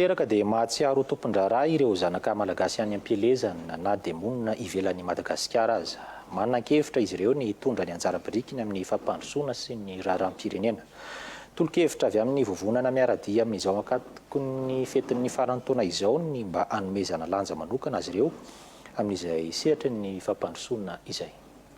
Teraka dia mahatsiaro tompon-draharaha ireo zanaka malagasy any am-pielezana na dia monina ivelan'i Madagasikara aza. Manan-kevitra izy ireo ny tondra ny anjara birikiny amin'ny fampandrosoana sy ny raharaham-pirenena. Tolo-kevitra avy amin'ny vovonana miaradia amin'izao ankatoko ny fetin'ny faran'ny taona izao ny mba hanomezana lanja manokana azy ireo amin'izay sehatra ny fampandrosoana izay.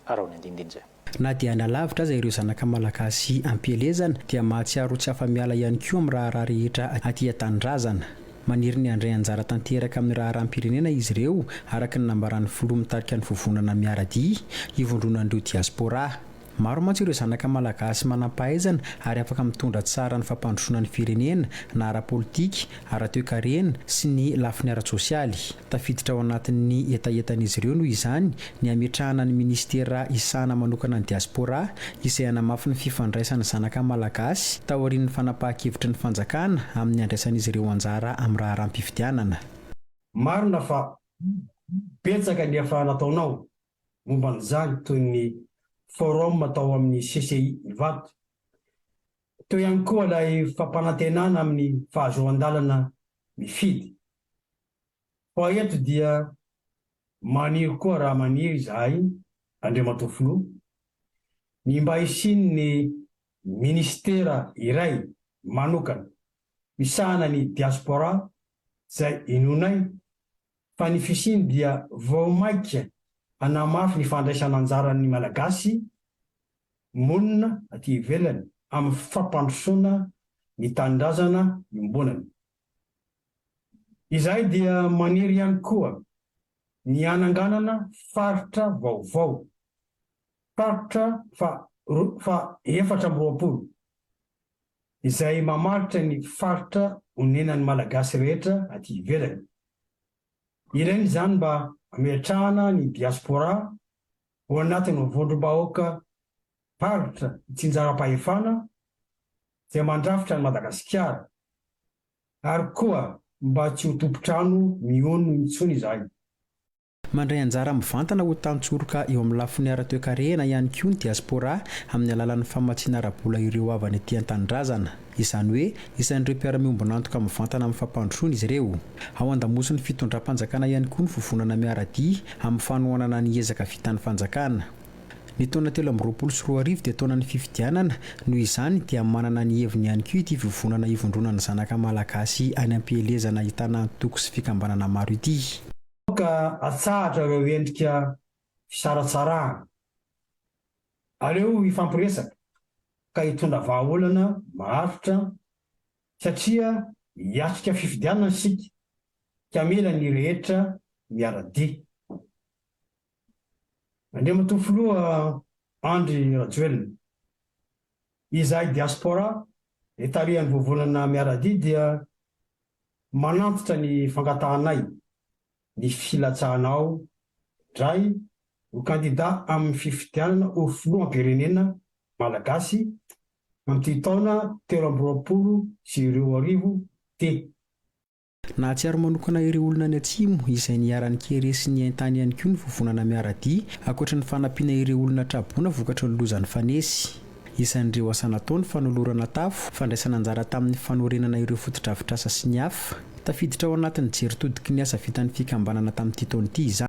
Araony andindiny izay. Na dia nalavitra aza ireo zanaka malagasy am-pielezana dia mahatsiaro tsy afa-miala ihany koa amin'ny raharaha rehetra aty an-tanindrazana. Maniry ny handray anjara tanteraka amin'ny raharaham-pirenena izy ireo araka ny nambaran'ny filoha mitarika ny vovonana miaradia ivondronan'ireo diaspora. Maro mantsy ireo zanaka malagasy manam-pahaizana ary afaka mitondra tsara ny fampandrosoana ny firenena na ara-politika, ara-toe-karena sy ny lafiny ara-tsosialy. Tafiditra ao anatin'ny etaetan'izy ireo noho izany ny ametrahana ny ministera isana manokana ny diaspora izay hanamafy ny fifandraisan'ny zanaka malagasy taorian'ny fanapahan-kevitry ny fanjakana amin'ny andraisan'izy ireo anjara amin'ny raharaham-pifidianana. Marina fa betsaka ny efa nataonao momba n'izany toy ny forum atao amin'ny CCI Ivato. Toy ihany koa ilay fampanantenana amin'ny fahazoan-dalana mifidy. Fa eto dia maniry koa raha maniry izahay Andriamatoa Filoha ny mba hisiny ny ministera iray manokana misahana ny diaspora izay inonay fa ny fisiny dia voamaika hanamafy ny fandraisana anjaran'ny malagasy monina aty ivelany amin'ny fampandrosoana ny tanindrazana iombonana. Izay dia maniry ihany koa ny hananganana faritra vaovao, faritra fa 420 izay mamaritra ny faritra onenan'ny malagasy rehetra aty ivelany. Ilainy izany mba ametrahana ny diaspora ao anatin'ny vondrom-bahoaka faritra tsinjaram-pahefana izay mandrafitra ny Madagasikara ary koa mba tsy ho tompo-trano miono intsony izany. Mandray anjara mivantana ho tantsoroka eo amin'ny lafiny ara-toe-karena ihany koa ny diaspora amin'ny alalan'ny famatsiana ara-bola ireo avy aty an-tanindrazana. Izany hoe isan'ireo mpiara-miombona antoka mivantana amin'ny fampandrosoana izy ireo. Ao an-damosiny fitondram-panjakana ihany koa ny vovonana miaradia amin'ny fanohanana ny ezaka vitan'ny fanjakana. Ny taona 2024 dia taonan'ny fifidianana, noho izany dia manana ny heviny ihany koa ity vovonana ivondronana zanaka malagasy any am-pielezana ahitana antoko sy fikambanana maro ity. Ka atsahatra ireo endrika fisaratsarahana. Aleo ifampiresaka ka hitondra vahaolana maharitra satria hiatrika fifidianana isika ka mila ny rehetra miaradia. Andriamatoa Filoha Andry Rajoelina, izahay diaspora etarihan'ny vovonana miaradia dia manantitra ny fangatahanay ny filatsahanao dray ho kandida amin'ny fifidianana ho filoham-pirenena malagasy amin'ity taona 2024. Nahatsiaro manokana ireo olona ny atsimo izay niaran'ny kere sy ny haintany ihany koa ny vovonana miaradia ankoatra ny fanampiana ireo olona traboana vokatry ny lozan'ny fanesy. Isan'ireo asa natao ny fanolorana tafo, fandraisana anjara tamin'ny fanorenana ireo fotodrafitrasa sy ny hafa. Tafiditra ao anatin'ny jeritodiky ny asa vitan'ny fikambanana tamin'ity taona ity izany.